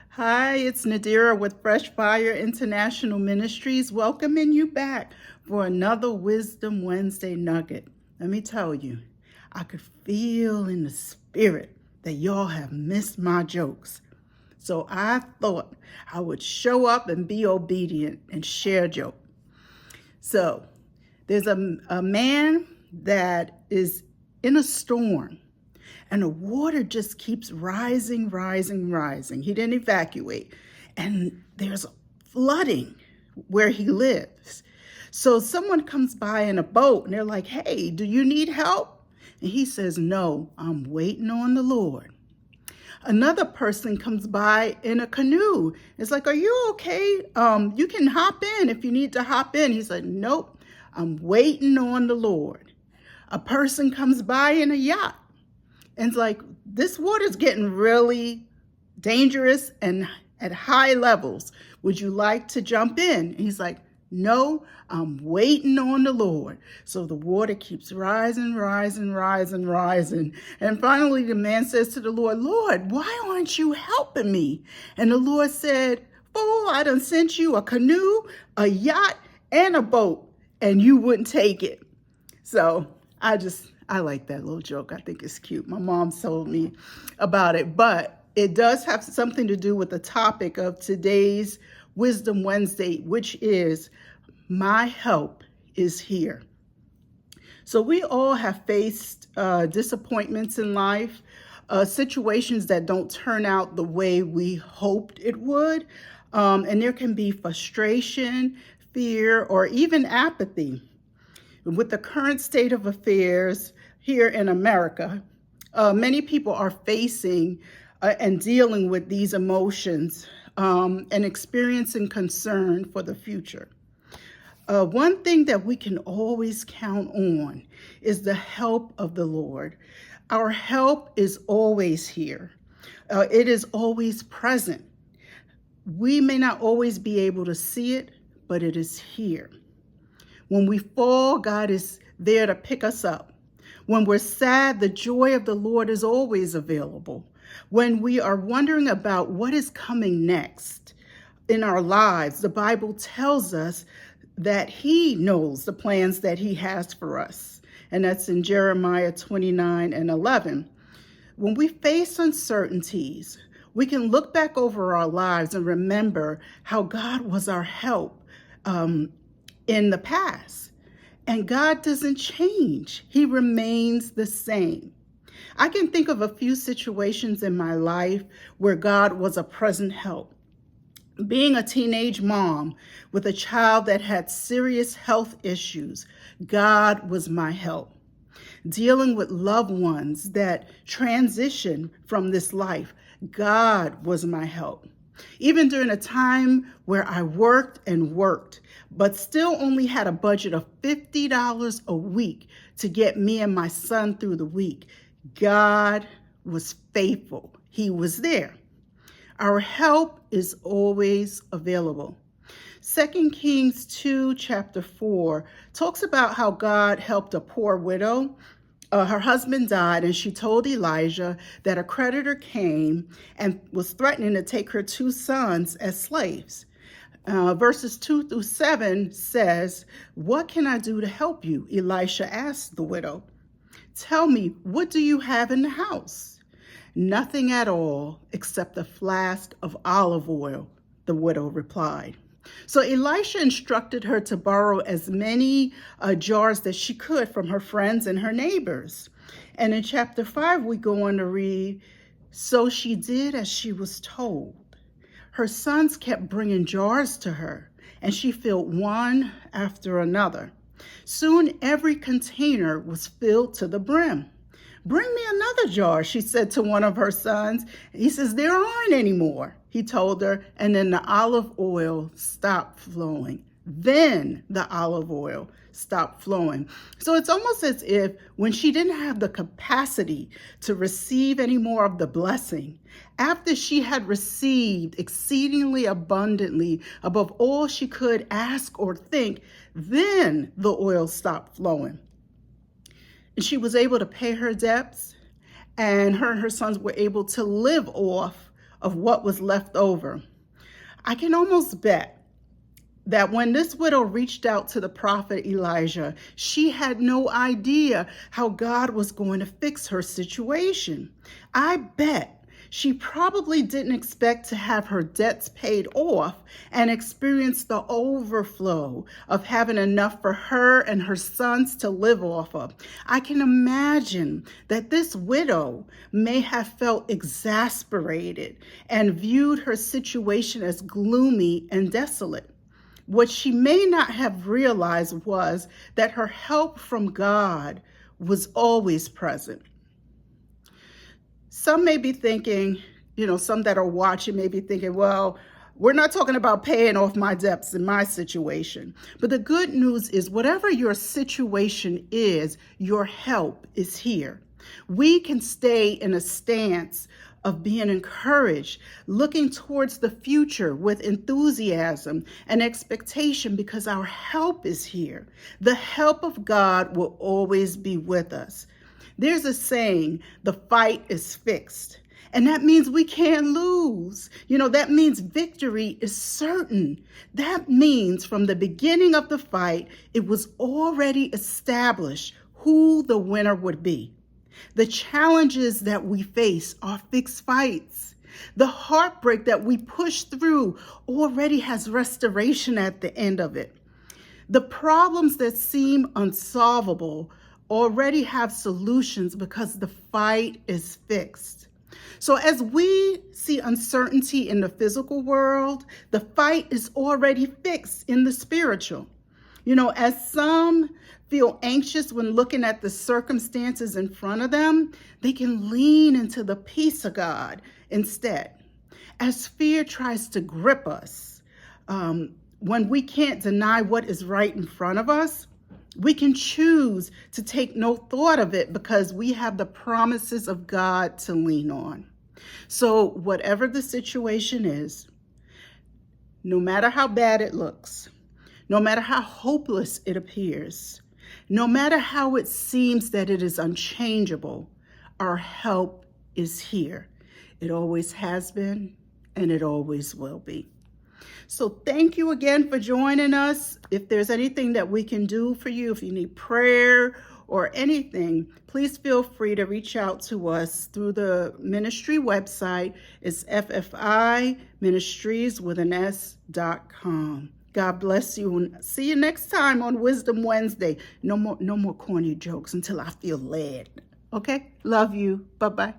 Hi, it's Nadira with Fresh Fire International Ministries, welcoming you back for another Wisdom Wednesday nugget. Let me tell you, I could feel in the spirit that y'all have missed my jokes. So I thought I would show up and be obedient and share a joke. So there's a man that is in a storm and the water just keeps rising, rising, rising. He didn't evacuate. And there's flooding where he lives. So someone comes by in a boat and they're like, hey, do you need help? And he says, no, I'm waiting on the Lord. Another person comes by in a canoe. It's like, are you okay? You can hop in if you need to hop in. He said, nope, I'm waiting on the Lord. A person comes by in a yacht. And it's like, this water's getting really dangerous and at high levels. Would you like to jump in? And he's like, no, I'm waiting on the Lord. So the water keeps rising, rising, rising, rising. And finally, the man says to the Lord, Lord, why aren't you helping me? And the Lord said, fool, I done sent you a canoe, a yacht, and a boat, and you wouldn't take it. So I like that little joke. I think it's cute. My mom told me about it, but it does have something to do with the topic of today's Wisdom Wednesday, which is my help is here. So we all have faced disappointments in life, situations that don't turn out the way we hoped it would. And there can be frustration, fear, or even apathy. With the current state of affairs here in America, many people are facing and dealing with these emotions and experiencing concern for the future. One thing that we can always count on is the help of the Lord. Our help is always here. It is always present. We may not always be able to see it, but it is here. When we fall, God is there to pick us up. When we're sad, the joy of the Lord is always available. When we are wondering about what is coming next in our lives, the Bible tells us that He knows the plans that He has for us. And that's in Jeremiah 29:11. When we face uncertainties, we can look back over our lives and remember how God was our help in the past. And God doesn't change. He remains the same. I can think of a few situations in my life where God was a present help. Being a teenage mom with a child that had serious health issues, God was my help. Dealing with loved ones that transition from this life, God was my help. Even during a time where I worked and worked, but still only had a budget of $50 a week to get me and my son through the week, God was faithful. He was there. Our help is always available. 2 Kings 2, chapter 4, talks about how God helped a poor widow. Her husband died, and she told Elijah that a creditor came and was threatening to take her 2 sons as slaves. Verses 2-7 says, what can I do to help you? Elisha asked the widow. Tell me, what do you have in the house? Nothing at all except a flask of olive oil, the widow replied. So Elisha instructed her to borrow as many jars that she could from her friends and her neighbors. And in chapter 5, we go on to read, so she did as she was told. Her sons kept bringing jars to her, and she filled one after another. Soon every container was filled to the brim. Bring me another jar, she said to one of her sons. He says, there aren't any more, he told her, and then the olive oil stopped flowing. Then the olive oil stopped flowing. So it's almost as if when she didn't have the capacity to receive any more of the blessing, after she had received exceedingly abundantly above all she could ask or think, then the oil stopped flowing. And she was able to pay her debts, and her sons were able to live off of what was left over. I can almost bet that when this widow reached out to the prophet Elijah, she had no idea how God was going to fix her situation. I bet she probably didn't expect to have her debts paid off and experience the overflow of having enough for her and her sons to live off of. I can imagine that this widow may have felt exasperated and viewed her situation as gloomy and desolate. What she may not have realized was that her help from God was always present. Some may be thinking, some that are watching may be thinking, well, we're not talking about paying off my debts in my situation. But the good news is whatever your situation is, your help is here. We can stay in a stance of being encouraged, looking towards the future with enthusiasm and expectation because our help is here. The help of God will always be with us. There's a saying, the fight is fixed. And that means we can't lose. That means victory is certain. That means from the beginning of the fight, it was already established who the winner would be. The challenges that we face are fixed fights. The heartbreak that we push through already has restoration at the end of it. The problems that seem unsolvable already have solutions because the fight is fixed. So as we see uncertainty in the physical world, the fight is already fixed in the spiritual. As some feel anxious when looking at the circumstances in front of them, they can lean into the peace of God instead. As fear tries to grip us, when we can't deny what is right in front of us, we can choose to take no thought of it because we have the promises of God to lean on. So whatever the situation is, no matter how bad it looks, no matter how hopeless it appears, no matter how it seems that it is unchangeable, our help is here. It always has been, and it always will be. So thank you again for joining us. If there's anything that we can do for you, if you need prayer or anything, please feel free to reach out to us through the ministry website. It's FFIministries.com. God bless you, and see you next time on Wisdom Wednesday. No more corny jokes until I feel led. Okay? Love you. Bye-bye.